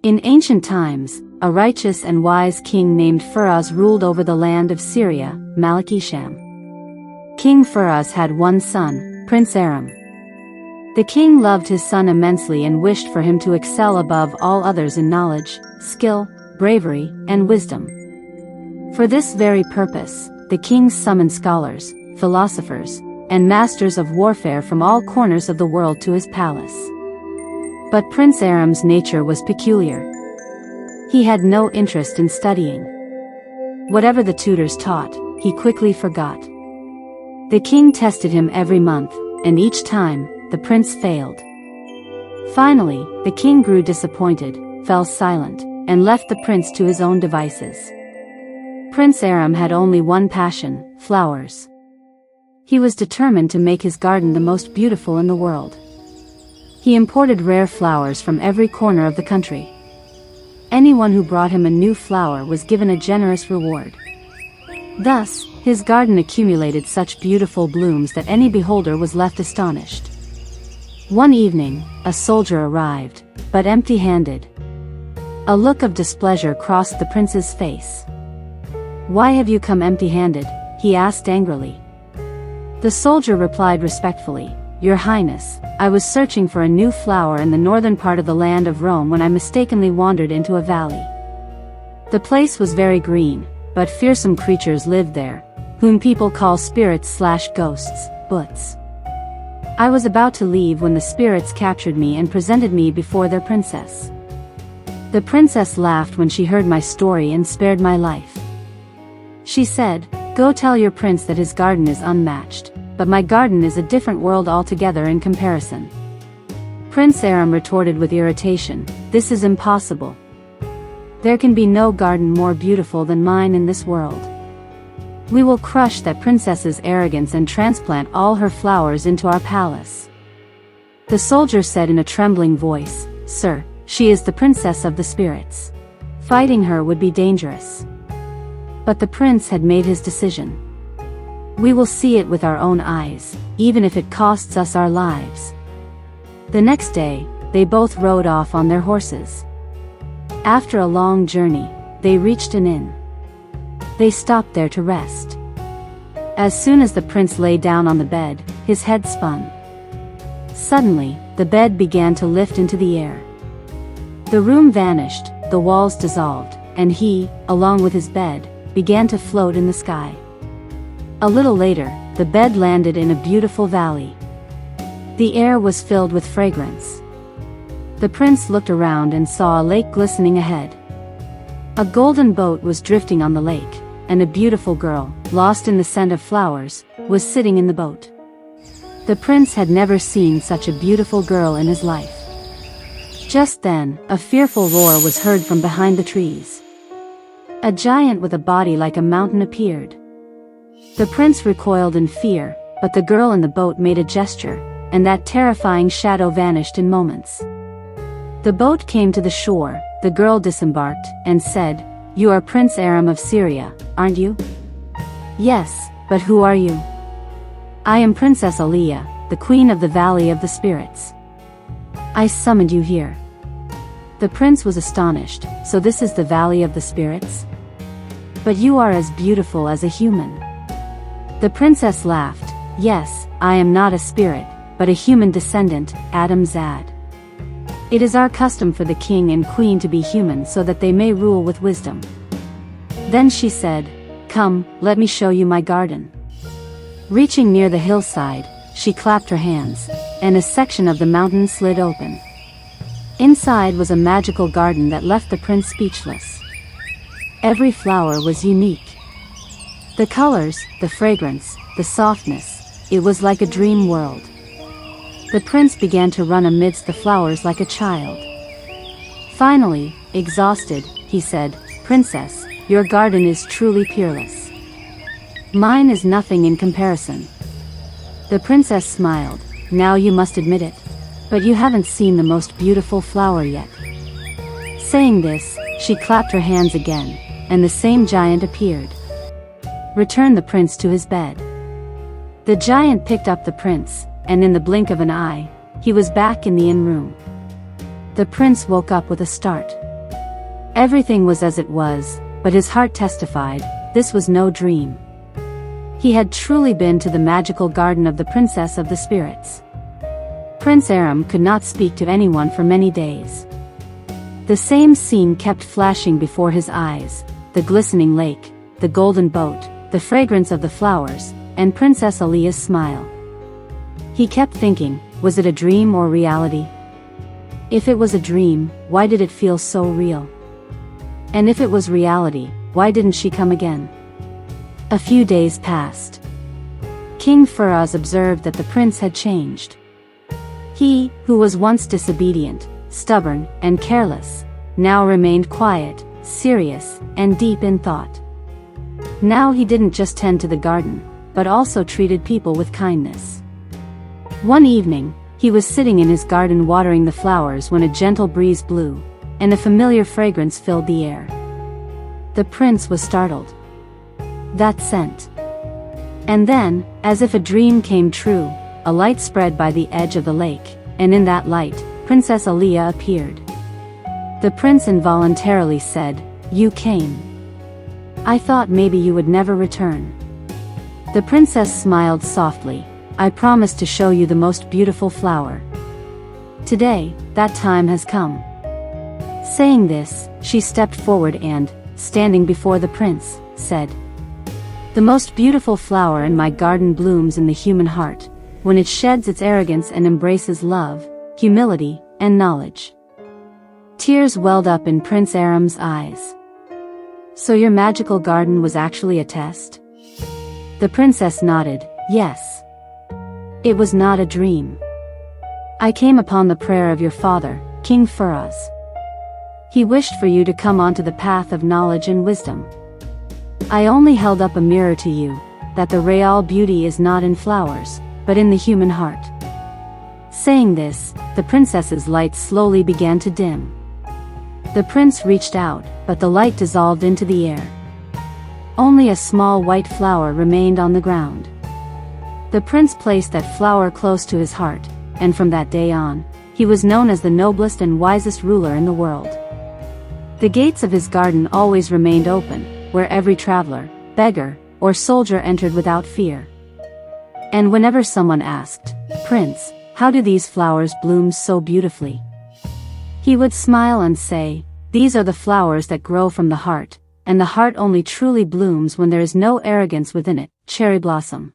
In ancient times, a righteous and wise king named Firaz ruled over the land of Syria, Malakisham. King Firaz had one son, Prince Aram. The king loved his son immensely and wished for him to excel above all others in knowledge, skill, bravery, and wisdom. For this very purpose, the king summoned scholars, philosophers, and masters of warfare from all corners of the world to his palace. But Prince Aram's nature was peculiar. He had no interest in studying. Whatever the tutors taught, he quickly forgot. The king tested him every month, and each time, the prince failed. Finally, the king grew disappointed, fell silent, and left the prince to his own devices. Prince Aram had only one passion, flowers. He was determined to make his garden the most beautiful in the world. He imported rare flowers from every corner of the country. Anyone who brought him a new flower was given a generous reward. Thus, his garden accumulated such beautiful blooms that any beholder was left astonished. One evening, a soldier arrived, but empty-handed. A look of displeasure crossed the prince's face. "Why have you come empty-handed?" he asked angrily. The soldier replied respectfully, "Your Highness, I was searching for a new flower in the northern part of the land of Rome when I mistakenly wandered into a valley. The place was very green, but fearsome creatures lived there, whom people call spirits/ghosts, bhuts. I was about to leave when the spirits captured me and presented me before their princess. The princess laughed when she heard my story and spared my life. She said, 'Go tell your prince that his garden is unmatched, but my garden is a different world altogether in comparison.' Prince Aram retorted with irritation, 'This is impossible. There can be no garden more beautiful than mine in this world. We will crush that princess's arrogance and transplant all her flowers into our palace.' The soldier said in a trembling voice, 'Sir, she is the princess of the spirits. Fighting her would be dangerous.' But the prince had made his decision. 'We will see it with our own eyes, even if it costs us our lives.' The next day, they both rode off on their horses. After a long journey, they reached an inn. They stopped there to rest. As soon as the prince lay down on the bed, his head spun. Suddenly, the bed began to lift into the air. The room vanished, the walls dissolved, and he, along with his bed, began to float in the sky. A little later, the bed landed in a beautiful valley. The air was filled with fragrance. The prince looked around and saw a lake glistening ahead. A golden boat was drifting on the lake, and a beautiful girl, lost in the scent of flowers, was sitting in the boat. The prince had never seen such a beautiful girl in his life. Just then, a fearful roar was heard from behind the trees. A giant with a body like a mountain appeared. The prince recoiled in fear, but the girl in the boat made a gesture, and that terrifying shadow vanished in moments. The boat came to the shore, the girl disembarked, and said, "You are Prince Aram of Syria, aren't you?" "Yes, but who are you?" "I am Princess Aliyah, the Queen of the Valley of the Spirits. I summoned you here." The prince was astonished, "So this is the Valley of the Spirits? But you are as beautiful as a human." The princess laughed, "Yes, I am not a spirit, but a human descendant, Adam Zad. It is our custom for the king and queen to be human so that they may rule with wisdom." Then she said, "Come, let me show you my garden." Reaching near the hillside, she clapped her hands, and a section of the mountain slid open. Inside was a magical garden that left the prince speechless. Every flower was unique. The colors, the fragrance, the softness, it was like a dream world. The prince began to run amidst the flowers like a child. Finally, exhausted, he said, "Princess, your garden is truly peerless. Mine is nothing in comparison." The princess smiled, "Now you must admit it. But you haven't seen the most beautiful flower yet." Saying this, she clapped her hands again, and the same giant appeared. "Return the prince to his bed." The giant picked up the prince, and in the blink of an eye, he was back in the inn room. The prince woke up with a start. Everything was as it was, but his heart testified, this was no dream. He had truly been to the magical garden of the Princess of the Spirits. Prince Aram could not speak to anyone for many days. The same scene kept flashing before his eyes, the glistening lake, the golden boat, the fragrance of the flowers, and Princess Alia's smile. He kept thinking, was it a dream or reality? If it was a dream, why did it feel so real? And if it was reality, why didn't she come again? A few days passed. King Firaz observed that the prince had changed. He, who was once disobedient, stubborn, and careless, now remained quiet, serious, and deep in thought. Now he didn't just tend to the garden, but also treated people with kindness. One evening, he was sitting in his garden watering the flowers when a gentle breeze blew, and a familiar fragrance filled the air. The prince was startled. That scent. And then, as if a dream came true, a light spread by the edge of the lake, and in that light, Princess Alia appeared. The prince involuntarily said, "You came. I thought maybe you would never return." The princess smiled softly. "I promised to show you the most beautiful flower. Today, that time has come." Saying this, she stepped forward and, standing before the prince, said, "The most beautiful flower in my garden blooms in the human heart, when it sheds its arrogance and embraces love, humility, and knowledge." Tears welled up in Prince Aram's eyes. "So your magical garden was actually a test?" The princess nodded, "Yes. It was not a dream. I came upon the prayer of your father, King Firaz. He wished for you to come onto the path of knowledge and wisdom. I only held up a mirror to you, that the real beauty is not in flowers, but in the human heart." Saying this, the princess's light slowly began to dim. The prince reached out, but the light dissolved into the air. Only a small white flower remained on the ground. The prince placed that flower close to his heart, and from that day on, he was known as the noblest and wisest ruler in the world. The gates of his garden always remained open, where every traveler, beggar, or soldier entered without fear. And whenever someone asked, "Prince, how do these flowers bloom so beautifully?" he would smile and say, "These are the flowers that grow from the heart, and the heart only truly blooms when there is no arrogance within it." Cherry Blossom.